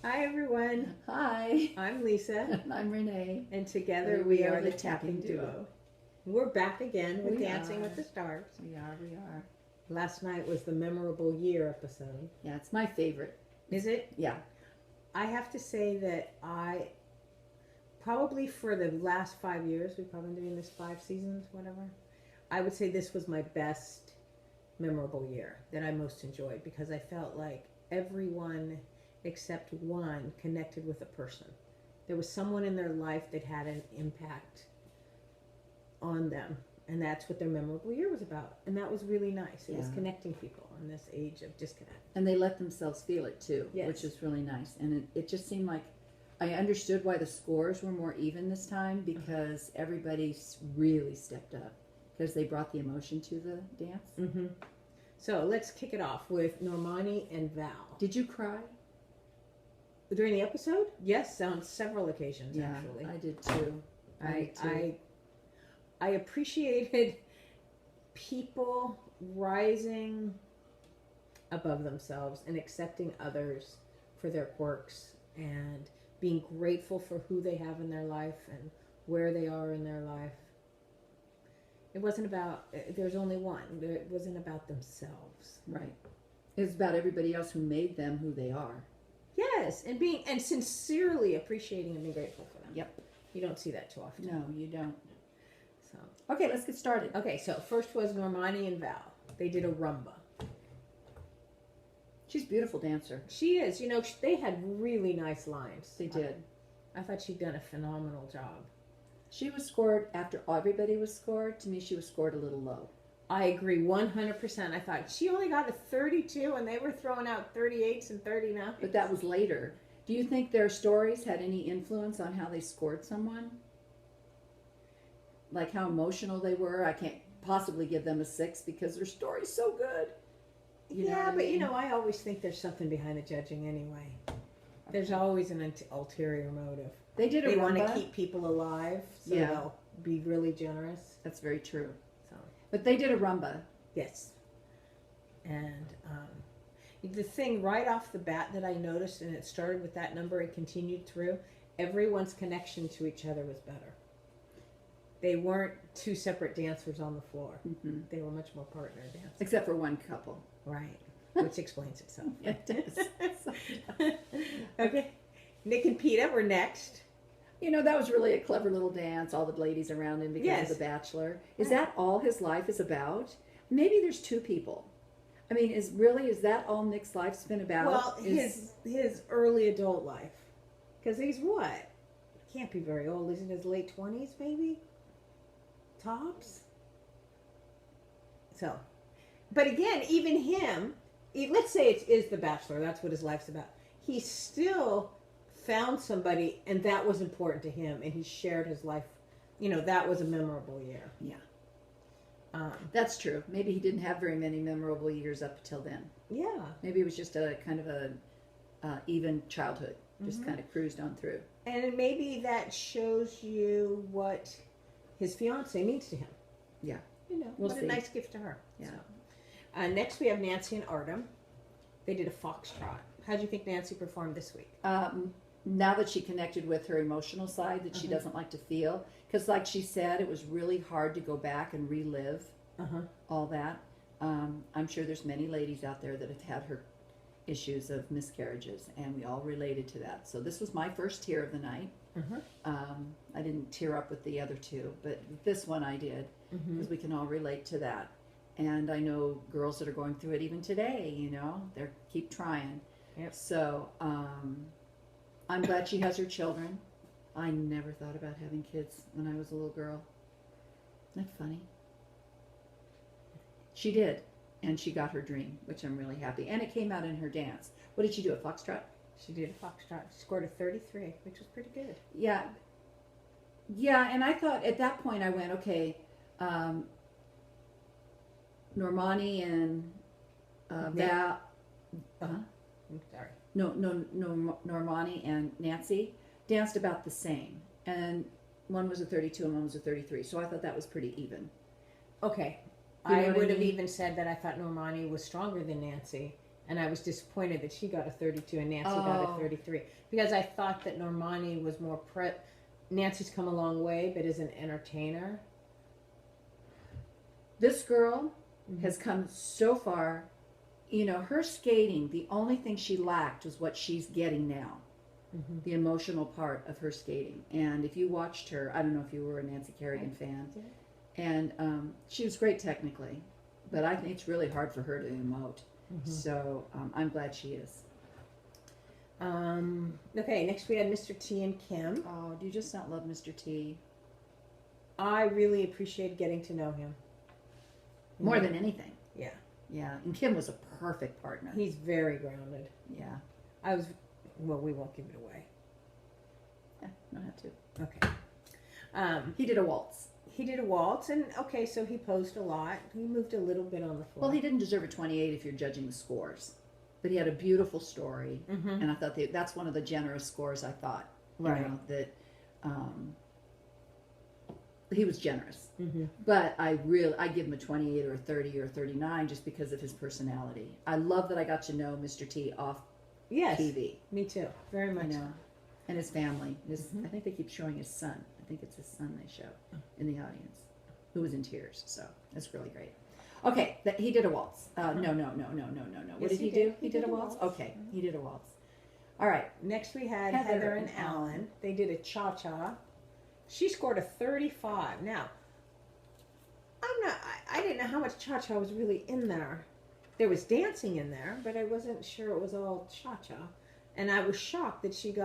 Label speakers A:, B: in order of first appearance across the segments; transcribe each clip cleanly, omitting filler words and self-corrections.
A: Hi everyone,
B: Hi,
A: I'm Lisa,
B: I'm Renee.
A: and together
B: And
A: we are the Tapping Duo. We're back again with
B: We
A: Dancing with
B: are.
A: the Stars.
B: We are.
A: Last night was the Memorable Year episode.
B: Yeah, it's my favorite.
A: Is it?
B: Yeah.
A: I have to say that I, probably for the last 5 years, we've probably been doing this 5 seasons, whatever, I would say this was my best memorable year that I most enjoyed because I felt like everyone except one connected with a person. There was someone in their life that had an impact on them, and that's what their memorable year was about. And that was really nice. It was connecting people in this age of disconnect.
B: And they let themselves feel it too,
A: Yes.
B: which is really nice. And it just seemed like I understood why the scores were more even this time because everybody really stepped up because they brought the emotion to the dance.
A: Mm-hmm. So let's kick it off with Normani and Val.
B: Did you cry?
A: During the episode? Yes, on several occasions,
B: Yeah,
A: actually.
B: I did too.
A: I appreciated people rising above themselves and accepting others for their quirks and being grateful for who they have in their life and where they are in their life. It wasn't about, there's only one. It wasn't about themselves.
B: Right. It was about everybody else who made them who they are.
A: Yes, and sincerely appreciating and being grateful for them.
B: Yep.
A: You don't see that too often.
B: No, you don't.
A: So
B: Okay, let's get started.
A: okay, so first was Normani and Val. They did a rumba.
B: She's a beautiful dancer.
A: She is. You know, they had really nice lines.
B: They did.
A: I thought she'd done a phenomenal job.
B: She was scored after everybody was scored. To me, she was scored a little low.
A: I agree 100%. I thought she only got a 32 and they were throwing out 38s and 39s.
B: But that was later. Do you think their stories had any influence on how they scored someone? Like how emotional they were? I can't possibly give them a 6 because their story's so good.
A: I always think there's something behind the judging anyway. There's always an ulterior motive.
B: They did a
A: They
B: rumba.
A: want to keep people alive, so they'll be really generous.
B: That's very true.
A: So,
B: But they did a rumba.
A: yes. And the thing right off the bat that I noticed, and it started with that number and continued through, everyone's connection to each other was better. They weren't two separate dancers on the floor.
B: Mm-hmm.
A: They were much more partner dancers.
B: Except for one couple.
A: Right. Which explains itself.
B: It does.
A: Okay. Nick and Peta were next.
B: You know, that was really a clever little dance, all the ladies around him because
A: Yes.
B: of The Bachelor. Is that all his life is about? Maybe there's two people. I mean, is that all Nick's life's been about?
A: Well, his early adult life. Because he's what? Can't be very old. He's in his late 20s, maybe? Tops? So, but again, even him, let's say it is The Bachelor, that's what his life's about. He still found somebody, and that was important to him, and he shared his life. You know, that was a memorable year.
B: Yeah. That's true. Maybe he didn't have very many memorable years up until then.
A: Yeah.
B: Maybe it was just a kind of a even childhood, just kind of cruised on through.
A: And maybe that shows you what his fiance means to him.
B: Yeah.
A: You know,
B: We'll
A: what
B: see.
A: a nice gift to her.
B: Yeah.
A: So. Next we have Nancy and Artem. They did a foxtrot. How do you think Nancy performed this week?
B: Now that she connected with her emotional side that she doesn't like to feel, because like she said, it was really hard to go back and relive all that. I'm sure there's many ladies out there that have had her issues of miscarriages, and we all related to that. So this was my first tear of the night. I didn't tear up with the other two, but this one I did, because we can all relate to that. And I know girls that are going through it even today, you know, they keep trying.
A: Yep.
B: So I'm glad she has her children. I never thought about having kids when I was a little girl. Isn't that funny? She did, and she got her dream, which I'm really happy. And it came out in her dance. What did she do, a foxtrot?
A: She did a foxtrot. She scored a 33, which was pretty good.
B: Yeah. Yeah, and I thought at that point I went, okay, Normani and Val.
A: I'm sorry.
B: No, Normani and Nancy danced about the same. And one was a 32 and one was a 33. So I thought that was pretty even.
A: Okay.
B: You know
A: I
B: what
A: would have
B: mean?
A: even said that I thought Normani was stronger than Nancy, And I was disappointed that she got a 32 and Nancy got a 33. Because I thought that Normani was more Nancy's come a long way, but as an entertainer.
B: This girl has come so far. You know, her skating, the only thing she lacked was what she's getting now. The emotional part of her skating. And if you watched her, I don't know if you were a Nancy Kerrigan fan, and she was great technically, but I think it's really hard for her to emote. So I'm glad she is.
A: Okay, next we had Mr. T and Kim.
B: Oh, do you just not love Mr. T?
A: I really appreciated getting to know him.
B: More than anything.
A: Yeah.
B: Yeah, and Kim was a perfect partner.
A: He's very grounded.
B: Yeah.
A: Well, we won't give it away.
B: Yeah, don't have to.
A: Okay.
B: He did a waltz.
A: He did a waltz, and okay, so he posed a lot. He moved a little bit on the floor.
B: Well, he didn't deserve a 28 if you're judging the scores. But he had a beautiful story, and I thought that's one of the generous scores I thought.
A: Right.
B: You know, that he was generous. But I give him a 28 or a 30 or a 39 just because of his personality. I love that I got to know Mr. T off TV.
A: Me too. Very much.
B: You know, and his family. I think they keep showing his son. I think it's his son they show in the audience, who was in tears. So that's really great. Okay, he did a waltz. No. What did he do? He did a waltz? Okay, he did a waltz. All right.
A: Next we had Heather and Alan. They did a cha-cha. She scored a 35. Now, I didn't know how much cha-cha was really in there. There was dancing in there, but I wasn't sure it was all cha-cha. And I was shocked that she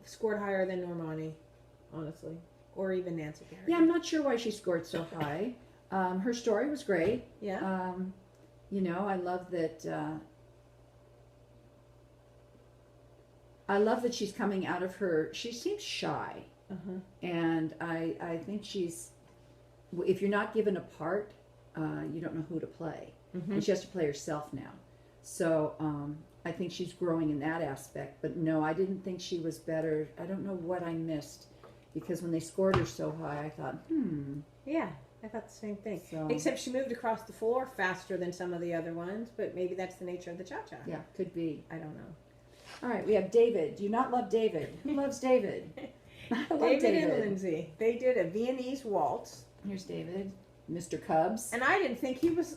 A: scored higher than Normani, honestly. Or even Nancy Kerrigan.
B: Yeah, I'm not sure why she scored so high. Her story was great.
A: Yeah.
B: You know, I love that. I love that she's coming out of her. She seems shy, and I think she's. If you're not given a part, you don't know who to play, and she has to play herself now. So I think she's growing in that aspect. But no, I didn't think she was better. I don't know what I missed, because when they scored her so high, I thought,
A: Yeah. I thought the same thing.
B: So,
A: except she moved across the floor faster than some of the other ones, but maybe that's the nature of the cha-cha.
B: Yeah, could be.
A: I don't know.
B: All right, we have David. Do you not love David? Who loves David? I love David
A: and Lindsay. They did a Viennese waltz.
B: Here's David. Mr. Cubs.
A: And I didn't think he was...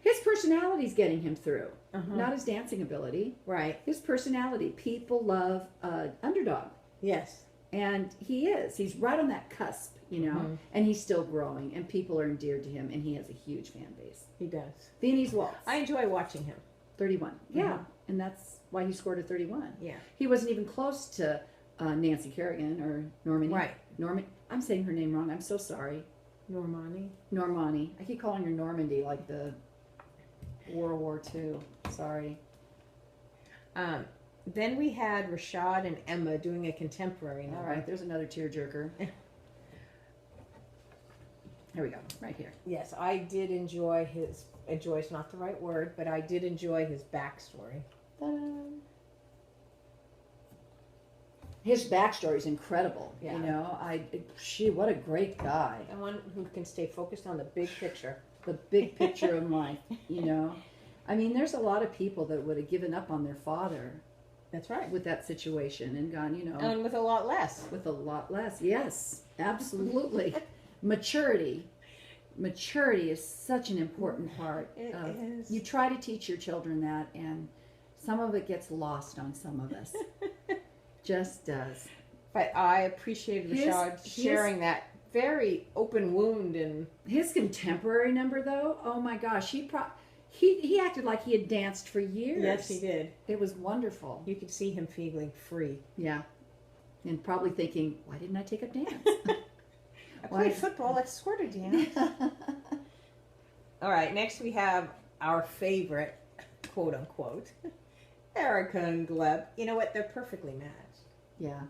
B: His personality's getting him through. Not his dancing ability.
A: Right.
B: His personality. People love underdog.
A: Yes.
B: And he is. He's right on that cusp, you know, and he's still growing, and people are endeared to him, and he has a huge fan base.
A: He does.
B: Viennese waltz.
A: I enjoy watching him.
B: 31. Yeah, and that's why he scored a 31.
A: Yeah.
B: He wasn't even close to Nancy Kerrigan or Normani.
A: Right.
B: I'm saying her name wrong. I'm so sorry. Normani. I keep calling her Normandy like the World War II. Sorry.
A: Then we had Rashad and Emma doing a contemporary number.
B: All right, there's another tearjerker. Here we go, right here.
A: Yes, I did enjoy his... Enjoy is not the right word, but I did enjoy his backstory.
B: Ta-da. His backstory is incredible.
A: Yeah.
B: You know, what a great guy.
A: Someone who can stay focused on the big picture.
B: The big picture of life, you know. I mean, there's a lot of people that would have given up on their father.
A: That's right.
B: With that situation and gone, you know.
A: And with a lot less.
B: With a lot less. Yes, absolutely. Maturity is such an important part.
A: It is.
B: You try to teach your children that, and some of it gets lost on some of us. Just does.
A: But I appreciated Rashad sharing that very open wound. And
B: his contemporary number, though, oh my gosh, he acted like he had danced for years.
A: Yes, he did.
B: It was wonderful.
A: You could see him feeling free.
B: Yeah. And probably thinking, why didn't I take up dance?
A: I played football, that's sort of dance. All right, next we have our favorite, quote unquote, Erica and Gleb. You know what? They're perfectly matched.
B: Yeah.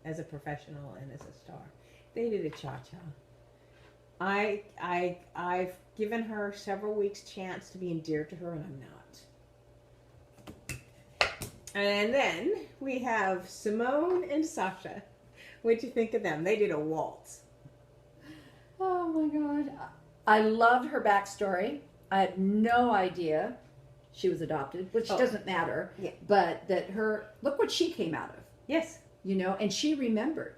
A: As a professional and as a star. They did a cha-cha. I've given her several weeks' chance to be endeared to her, and I'm not. And then we have Simone and Sasha. What'd you think of them? They did a waltz.
B: Oh my God. I loved her backstory. I had no idea she was adopted, which
A: Oh.
B: doesn't matter.
A: Yeah.
B: But that look what she came out of,
A: Yes.
B: and she remembered,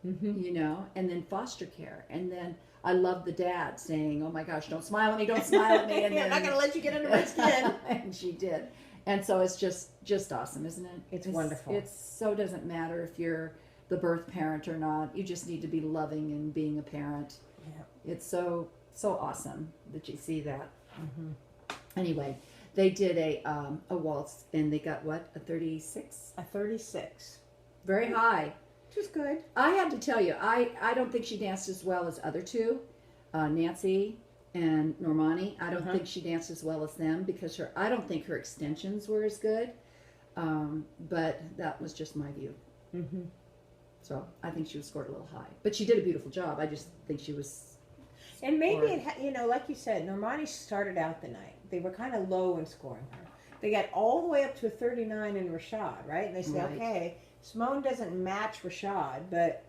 A: Mm-hmm.
B: and then foster care. And then I love the dad saying, "Oh my gosh, don't smile at me, don't smile at me." And
A: I'm not going to let you get under my skin.
B: and she did. And so it's just awesome, isn't it?
A: It's wonderful.
B: It's so doesn't matter if you're the birth parent or not. You just need to be loving and being a parent.
A: Yeah.
B: It's so awesome that you see that.
A: Mm-hmm.
B: Anyway, they did a waltz, and they got what, a 36?
A: A 36.
B: Very high.
A: Which was good.
B: I have to tell you, I don't think she danced as well as other two, Nancy and Normani. I don't think she danced as well as them because I don't think her extensions were as good. But that was just my view.
A: Mm-hmm.
B: So I think she was scored a little high, but she did a beautiful job. I just think she was.
A: And maybe like you said, Normani started out the night. They were kind of low in scoring her. They got all the way up to a 39 in Rashad, right? And they said,
B: Right.
A: okay, Simone doesn't match Rashad, but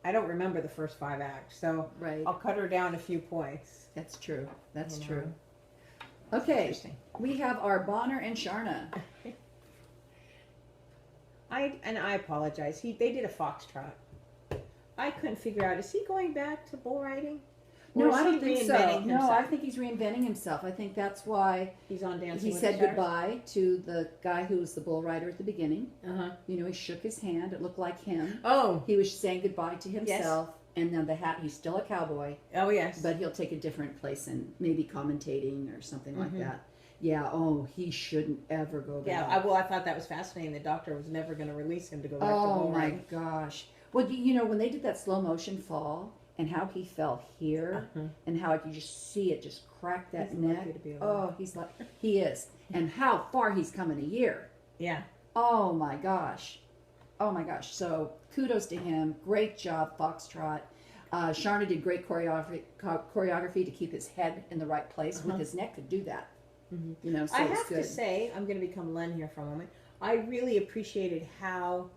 A: I don't remember the first 5 acts, so
B: Right.
A: I'll cut her down a few points.
B: That's true. That's
A: You know.
B: true. Okay,
A: Interesting.
B: we have our Bonner and Sharna.
A: I apologize. They did a foxtrot. I couldn't figure out, is he going back to bull riding? Or
B: No,
A: is
B: I
A: he
B: don't think so.
A: reinventing
B: No,
A: himself?
B: I think he's reinventing himself. I think that's why
A: He's on Dancing
B: he
A: with
B: said
A: the Stars?
B: goodbye to the guy who was the bull rider at the beginning.
A: Uh-huh.
B: He shook his hand. It looked like him.
A: Oh.
B: He was saying goodbye to himself. And then the hat, he's still a cowboy,
A: Oh, yes.
B: but he'll take a different place in maybe commentating or something like
A: Mhm.
B: that. Yeah, he shouldn't ever go back.
A: Yeah, I thought that was fascinating. The doctor was never going to release him to go back to
B: Oh
A: bull
B: my
A: riding.
B: gosh. Well, when they did that slow motion fall and how he fell here
A: Uh-huh.
B: and how I could just see it just crack that
A: He's
B: neck.
A: lucky to be alive.
B: He is. And how far he's come in a year.
A: Yeah.
B: Oh my gosh. Oh my gosh. So kudos to him. Great job, Foxtrot. Sharna did great choreography to keep his head in the right place with his neck could do that.
A: Mm-hmm.
B: So
A: I
B: it's
A: have
B: good.
A: to say, I'm going to become Len here for a moment. I really appreciated how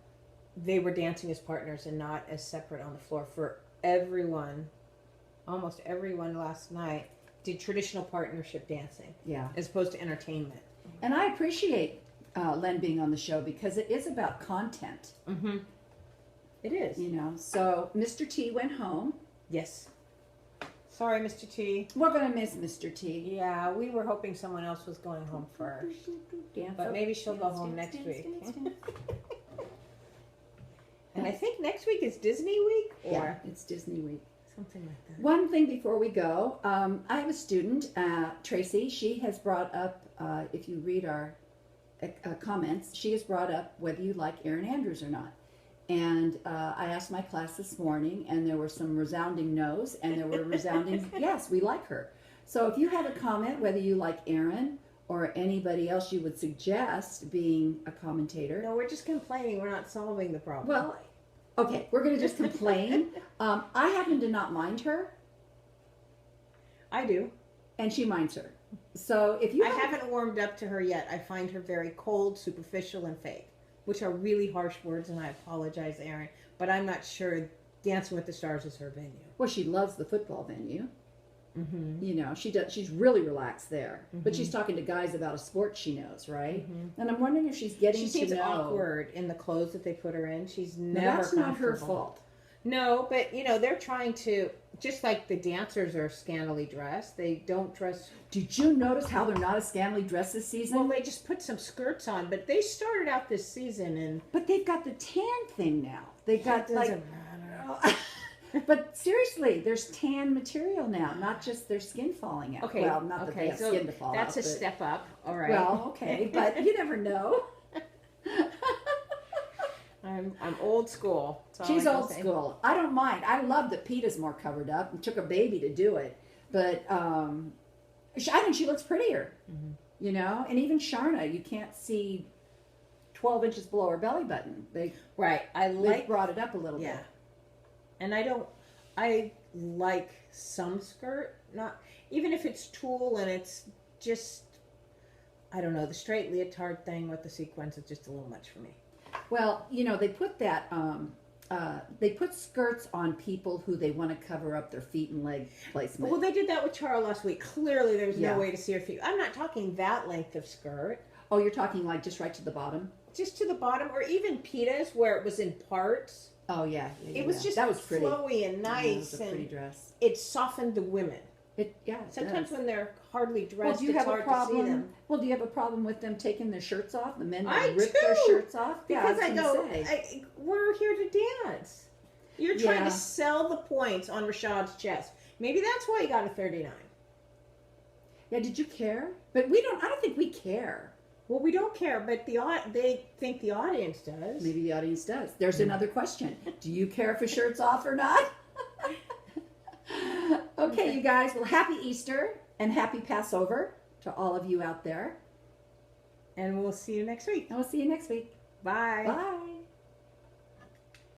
A: they were dancing as partners and not as separate on the floor. For everyone, almost everyone last night did traditional partnership dancing.
B: Yeah.
A: As opposed to entertainment.
B: And I appreciate Len being on the show because it is about content.
A: Mm-hmm. It is.
B: So Mr. T went home.
A: Yes. Sorry, Mr. T.
B: We're going to miss Mr. T.
A: Yeah, we were hoping someone else was going home first.
B: Dance
A: But
B: up,
A: maybe she'll go
B: dance,
A: home
B: dance,
A: next
B: dance,
A: week.
B: dance, dance.
A: And I think next week is Disney week? Or
B: Yeah, it's Disney week.
A: something like that.
B: One thing before we go, I have a student, Tracy. She has brought up, if you read our comments, she has brought up whether you like Erin Andrews or not. And I asked my class this morning, and there were some resounding no's, and there were resounding yes, we like her. So if you have a comment, whether you like Erin or anybody else you would suggest being a commentator.
A: No, we're just complaining. We're not solving the problem.
B: Well, okay, we're going to just complain. I happen to not mind her,
A: I do.
B: and she minds her. So if you
A: I haven't warmed up to her yet. I find her very cold, superficial, and fake, which are really harsh words, and I apologize, Erin. But I'm not sure Dancing with the Stars is her venue.
B: well, she loves the football venue.
A: Mm-hmm.
B: She does. She's really relaxed there, but
A: Mhm.
B: she's talking to guys about a sport she knows, right?
A: Mhm.
B: And I'm wondering if she's getting
A: She seems
B: to know.
A: awkward in the clothes that they put her in. She's
B: Now,
A: never
B: that's not her
A: comfortable.
B: fault.
A: No, but they're trying to, just like the dancers are scantily dressed. They don't dress.
B: Did you notice how they're not as scantily dressed this season?
A: Well, they just put some skirts on, but they started out this season and
B: but they've got the tan thing now. They've got
A: it doesn't matter.
B: But seriously, there's tan material now, not just their skin falling out.
A: Okay,
B: Well, not that they have
A: so
B: skin to fall
A: that's
B: out.
A: a step up. All right.
B: Well, okay, but you never know.
A: I'm old school. That's all
B: She's
A: I can
B: old
A: say.
B: school. I don't mind. I love that Peta's more covered up and took a baby to do it. But I think she looks prettier, And even Sharna, you can't see 12 inches below her belly button.
A: Right.
B: They brought it up a little
A: Yeah.
B: bit.
A: And I like some skirt, not even if it's tulle and it's just, I don't know, the straight leotard thing with the sequins is just a little much for me.
B: Well, they put that they put skirts on people who they want to cover up their feet and leg placement.
A: Well, they did that with Chara last week. Clearly, there's
B: Yeah.
A: no way to see her feet. I'm not talking that length of skirt.
B: Oh, you're talking like just right to the bottom?
A: Just to the bottom, or even Pita's where it was in parts.
B: Oh, yeah.
A: It was just
B: that was pretty.
A: flowy and
B: Yeah,
A: nice,
B: it was a pretty
A: and
B: dress.
A: it softened the women.
B: It
A: Sometimes
B: does.
A: when they're hardly
B: Well,
A: dressed,
B: do you
A: it's
B: have a
A: hard
B: problem?
A: to see them.
B: Well, do you have a problem with them taking their shirts off? The men
A: I
B: that rip their
A: do,
B: shirts off?
A: Because
B: yeah,
A: I go, we're here to dance. You're trying
B: Yeah.
A: to sell the points on Rashad's chest. Maybe that's why he got a 39.
B: Yeah, did you care? But we don't. I don't think we care.
A: Well, we don't care, but they think the audience does.
B: Maybe the audience does. There's another question. Do you care if a shirt's off or not? Okay, you guys. Well, happy Easter and happy Passover to all of you out there.
A: And we'll see you next week.
B: And we'll see you next week.
A: Bye.
B: Bye.